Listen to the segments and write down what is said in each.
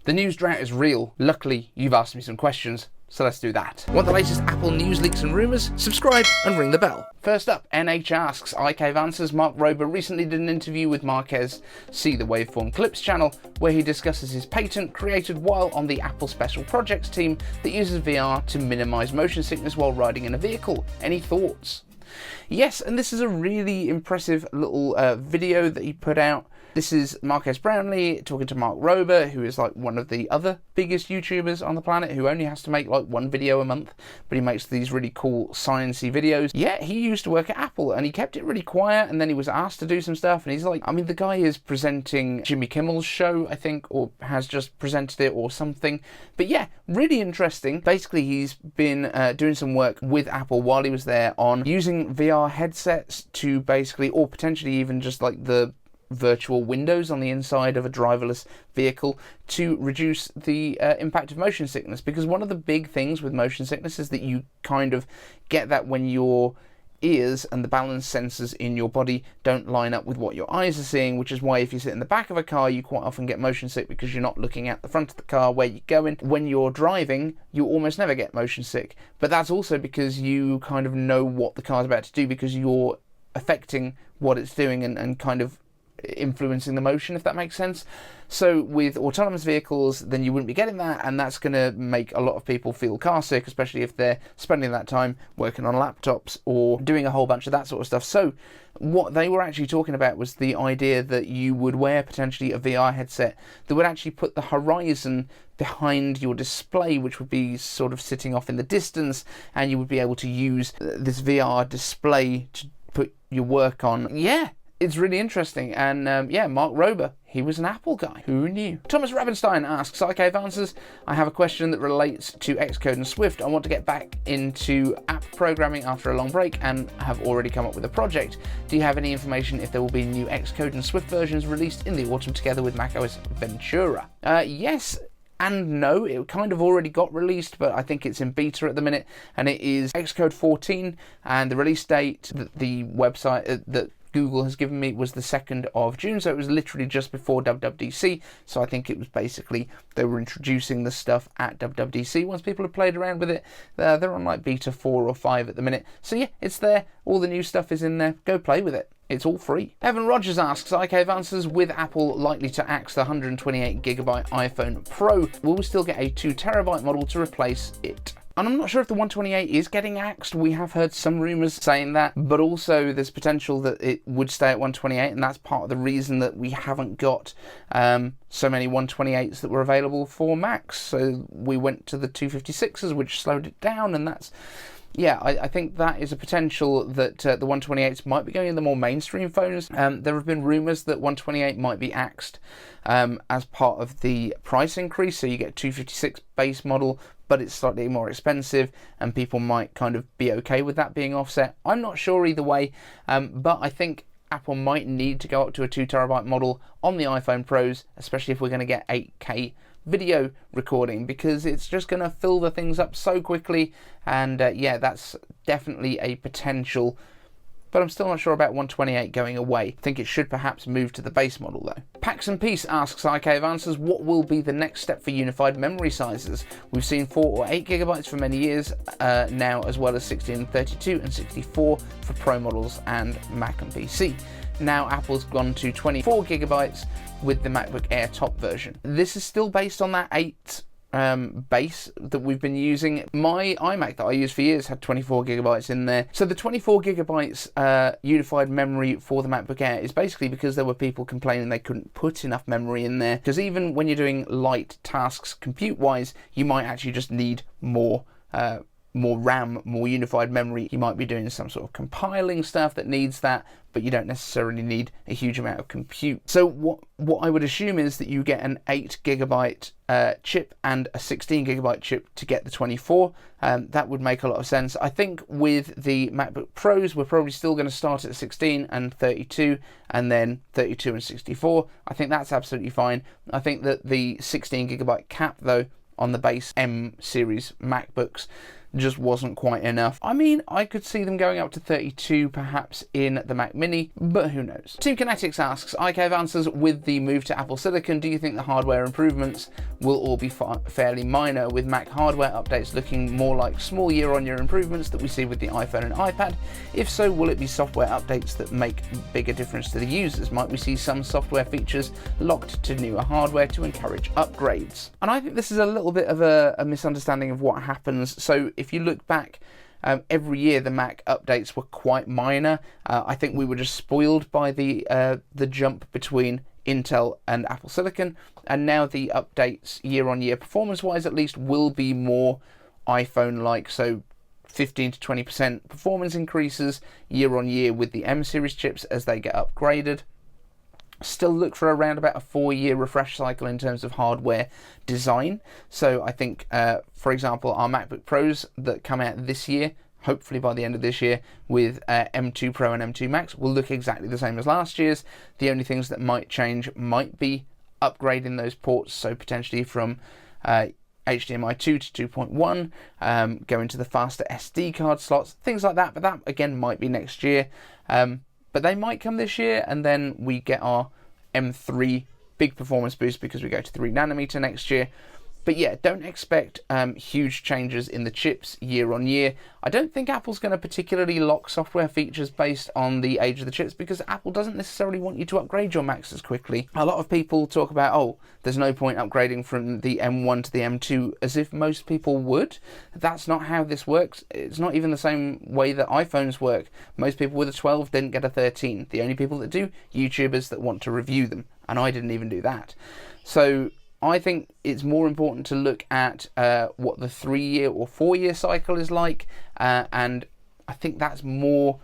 The news drought is real. Luckily, you've asked me some questions, so let's do that. Want the latest Apple news, leaks and rumours? Subscribe and ring the bell. First up, NH asks, iCave answers. Mark Rober recently did an interview with Marques, see the Waveform Clips channel, where he discusses his patent created while on the Apple Special Projects team that uses VR to minimise motion sickness while riding in a vehicle. Any thoughts? Yes, and this is a really impressive little video that he put out. This is Marques Brownlee talking to Mark Rober, who is like one of the other biggest YouTubers on the planet, who only has to make like one video a month, but he makes these really cool sciencey videos. Yeah, he used to work at Apple and he kept it really quiet, and then he was asked to do some stuff, and he's like, I mean, the guy is presenting Jimmy Kimmel's show, I think, or has just presented it or something. But yeah, really interesting. Basically, he's been doing some work with Apple while he was there on using VR headsets to basically, or potentially even just like the virtual windows on the inside of a driverless vehicle to reduce the impact of motion sickness, because one of the big things with motion sickness is that you kind of get that when your ears and the balance sensors in your body don't line up with what your eyes are seeing, which is why if you sit in the back of a car you quite often get motion sick because you're not looking at the front of the car where you're going. When you're driving, you almost never get motion sick, but that's also because you kind of know what the car's about to do, because you're affecting what it's doing and kind of influencing the motion, if that makes sense. So with autonomous vehicles, then you wouldn't be getting that, and that's going to make a lot of people feel car sick, especially if they're spending that time working on laptops or doing a whole bunch of that sort of stuff. So what they were actually talking about was the idea that you would wear potentially a VR headset that would actually put the horizon behind your display, which would be sort of sitting off in the distance, and you would be able to use this VR display to put your work on. Yeah, it's really interesting, and yeah, Mark Rober, he was an Apple guy. Who knew? Thomas Rabenstein asks, iCave answers, I have a question that relates to Xcode and Swift. I want to get back into app programming after a long break and have already come up with a project. Do you have any information if there will be new Xcode and Swift versions released in the autumn together with macOS Ventura? Yes and no. It kind of already got released, but I think it's in beta at the minute, and it is Xcode 14, and the release date that the website that Google has given me was the 2nd of June, so it was literally just before WWDC, so I think it was basically they were introducing the stuff at WWDC. Once people have played around with it, they're on like beta 4 or 5 at the minute, so yeah, it's there, all the new stuff is in there, go play with it. It's all free. Evan Rodgers asks, iCave answers, with Apple likely to axe the 128GB iPhone Pro, will we still get a 2TB model to replace it? And I'm not sure if the 128 is getting axed. We have heard some rumours saying that, but also there's potential that it would stay at 128, and that's part of the reason that we haven't got so many 128s that were available for Macs. So we went to the 256s, which slowed it down, and that's... yeah, I think that is a potential that the 128s might be going in the more mainstream phones. There have been rumours that 128 might be axed as part of the price increase, so you get 256 base model, but it's slightly more expensive, and people might kind of be okay with that being offset. I'm not sure either way, but I think Apple might need to go up to a 2TB model on the iPhone Pros, especially if we're going to get 8K video recording, because it's just going to fill the things up so quickly, and yeah, that's definitely a potential, but I'm still not sure about 128 going away. I think it should perhaps move to the base model though. Pax and Peace asks, iCave answers, what will be the next step for unified memory sizes? We've seen 4 or 8GB for many years now, as well as 16 and 32 and 64 for Pro models and Mac and PC. Now Apple's gone to 24GB with the MacBook Air top version. This is still based on that 8 base that we've been using. My iMac that I used for years had 24GB in there. So the 24GB unified memory for the MacBook Air is basically because there were people complaining they couldn't put enough memory in there, because even when you're doing light tasks compute-wise, you might actually just need more RAM, more unified memory. You might be doing some sort of compiling stuff that needs that, but you don't necessarily need a huge amount of compute. So what I would assume is that you get an 8GB chip and a 16GB chip to get the 24. That would make a lot of sense. I think with the MacBook Pros, we're probably still going to start at 16 and 32, and then 32 and 64. I think that's absolutely fine. I think that the 16GB cap, though, on the base M series MacBooks, just wasn't quite enough. I mean, I could see them going up to 32 perhaps in the Mac Mini, but who knows. Team Kinetics asks, iCave answers, with the move to Apple Silicon, do you think the hardware improvements will all be fairly minor, with Mac hardware updates looking more like small year-on-year improvements that we see with the iPhone and iPad? If so, will it be software updates that make bigger difference to the users? Might we see some software features locked to newer hardware to encourage upgrades? And I think this is a little bit of a misunderstanding of what happens. So if you look back, every year the Mac updates were quite minor. I think we were just spoiled by the jump between Intel and Apple Silicon, and now the updates year-on-year, performance-wise at least, will be more iPhone-like. So 15 to 20% performance increases year-on-year with the M series chips as they get upgraded. Still look for around about a 4-year refresh cycle in terms of hardware design. So I think, for example, our MacBook Pros that come out this year, hopefully by the end of this year, with M2 Pro and M2 Max, will look exactly the same as last year's. The only things that might change might be upgrading those ports, so potentially from HDMI 2 to 2.1, going to the faster SD card slots, things like that, but that again might be next year. But they might come this year, and then we get our M3 big performance boost because we go to 3nm next year. But yeah, don't expect huge changes in the chips year on year. I don't think Apple's going to particularly lock software features based on the age of the chips, because Apple doesn't necessarily want you to upgrade your Macs as quickly. A lot of people talk about, oh, there's no point upgrading from the M1 to the M2, as if most people would. That's not how this works. It's not even the same way that iPhones work. Most people with a 12 didn't get a 13. The only people that do, YouTubers that want to review them. And I didn't even do that. So I think it's more important to look at what the 3-year or 4-year cycle is like, and I think that's more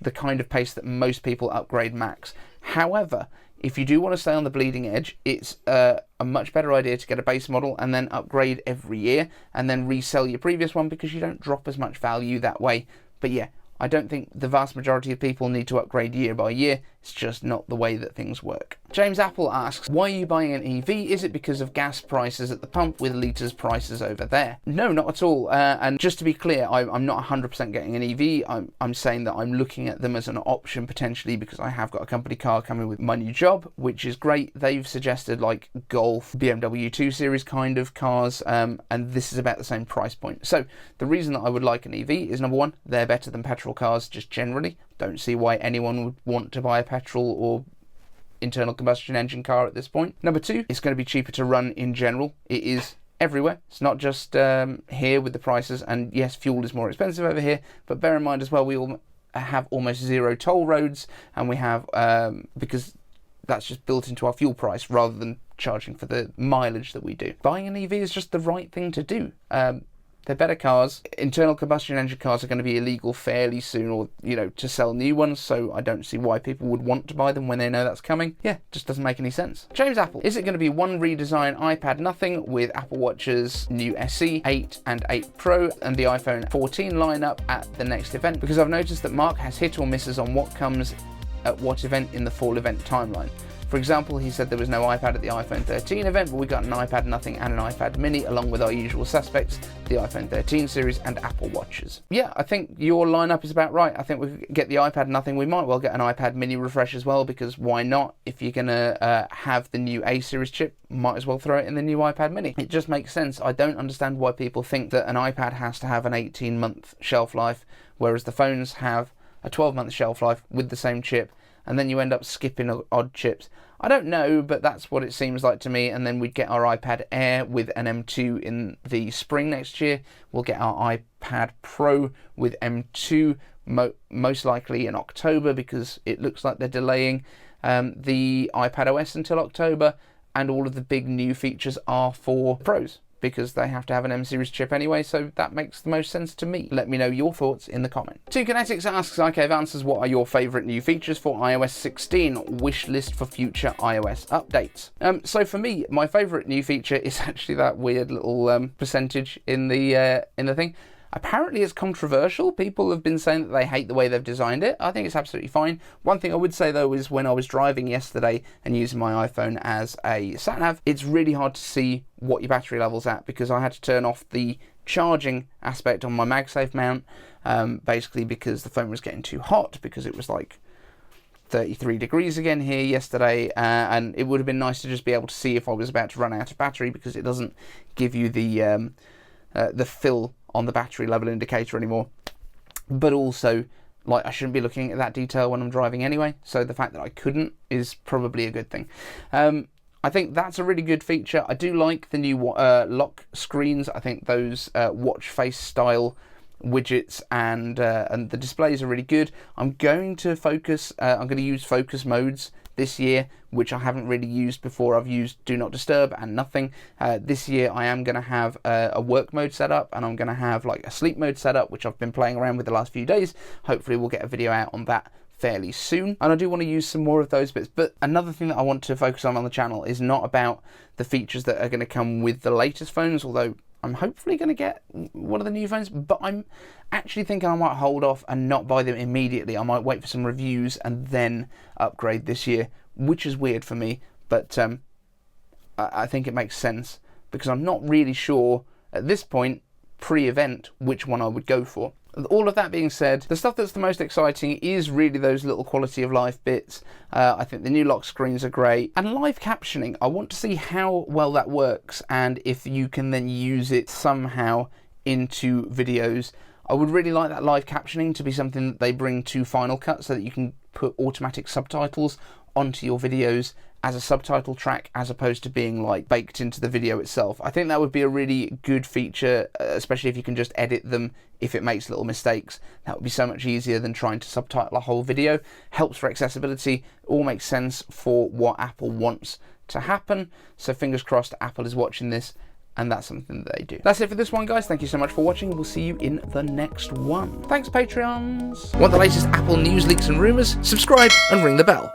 the kind of pace that most people upgrade Macs. However, if you do want to stay on the bleeding edge, it's a much better idea to get a base model and then upgrade every year and then resell your previous one, because you don't drop as much value that way. But yeah, I don't think the vast majority of people need to upgrade year by year. It's just not the way that things work. James Apple asks, why are you buying an EV? Is it because of gas prices at the pump with litres prices over there? No, not at all. And just to be clear, I'm not 100% getting an EV. I'm saying that I'm looking at them as an option potentially, because I have got a company car coming with my new job, which is great. They've suggested like Golf, BMW 2 Series kind of cars, and this is about the same price point. So the reason that I would like an EV is, number one, they're better than petrol cars just generally. Don't see why anyone would want to buy a petrol or internal combustion engine car at this point. Number two, it's going to be cheaper to run in general. It is everywhere. It's not just here with the prices. And yes, fuel is more expensive over here, but bear in mind as well, we all have almost zero toll roads, and we have, because that's just built into our fuel price rather than charging for the mileage that we do. Buying an EV is just the right thing to do. They're better cars. Internal combustion engine cars are going to be illegal fairly soon, or, to sell new ones, so I don't see why people would want to buy them when they know that's coming. Yeah, just doesn't make any sense. James Apple, is it going to be one redesign iPad nothing with Apple Watch's new SE, 8 and 8 Pro and the iPhone 14 lineup at the next event? Because I've noticed that Mark has hit or misses on what comes at what event in the fall event timeline. For example, he said there was no iPad at the iPhone 13 event, but we got an iPad nothing and an iPad mini, along with our usual suspects, the iPhone 13 series and Apple Watches. Yeah, I think your lineup is about right. I think we get the iPad nothing. We might well get an iPad mini refresh as well, because why not? If you're going to have the new A series chip, might as well throw it in the new iPad mini. It just makes sense. I don't understand why people think that an iPad has to have an 18-month shelf life, whereas the phones have a 12-month shelf life with the same chip, and then you end up skipping odd chips. I don't know, but that's what it seems like to me. And then we'd get our iPad Air with an M2 in the spring next year. We'll get our iPad Pro with M2 most likely in October, because it looks like they're delaying the iPad OS until October, and all of the big new features are for Pros, because they have to have an M series chip anyway, so that makes the most sense to me. Let me know your thoughts in the comments. Team Kinetics asks, iCave answers, what are your favourite new features for iOS 16? Wish list for future iOS updates. So for me, my favourite new feature is actually that weird little percentage in the thing. Apparently it's controversial. People have been saying that they hate the way they've designed it. I think it's absolutely fine. One thing I would say though is when I was driving yesterday and using my iPhone as a sat-nav, it's really hard to see what your battery level's at, because I had to turn off the charging aspect on my MagSafe mount, basically because the phone was getting too hot, because it was like 33 degrees again here yesterday, and it would have been nice to just be able to see if I was about to run out of battery, because it doesn't give you the fill on the battery level indicator anymore. But also, like, I shouldn't be looking at that detail when I'm driving anyway, so the fact that I couldn't is probably a good thing. I think that's a really good feature. I do like the new lock screens. I think those watch face style widgets and the displays are really good. I'm going to use focus modes this year, which I haven't really used before. I've used do not disturb and nothing. This year I am going to have a work mode set up, and I'm going to have like a sleep mode set up, which I've been playing around with the last few days. Hopefully we'll get a video out on that fairly soon, and I do want to use some more of those bits. But another thing that I want to focus on the channel is not about the features that are going to come with the latest phones, although I'm hopefully going to get one of the new phones, but I'm actually thinking I might hold off and not buy them immediately. I might wait for some reviews and then upgrade this year, which is weird for me, but I think it makes sense, because I'm not really sure at this point, pre-event, which one I would go for. All of that being said, the stuff that's the most exciting is really those little quality of life bits. I think the new lock screens are great. And live captioning, I want to see how well that works, and if you can then use it somehow into videos. I would really like that live captioning to be something that they bring to Final Cut, so that you can put automatic subtitles onto your videos as a subtitle track, as opposed to being like baked into the video itself. I think that would be a really good feature, especially if you can just edit them if it makes little mistakes. That would be so much easier than trying to subtitle a whole video. Helps for accessibility, all makes sense for what Apple wants to happen. So fingers crossed Apple is watching this, and that's something that they do. That's it for this one, guys. Thank you so much for watching. We'll see you in the next one. Thanks, Patreons. Want the latest Apple news, leaks and rumours? Subscribe and ring the bell.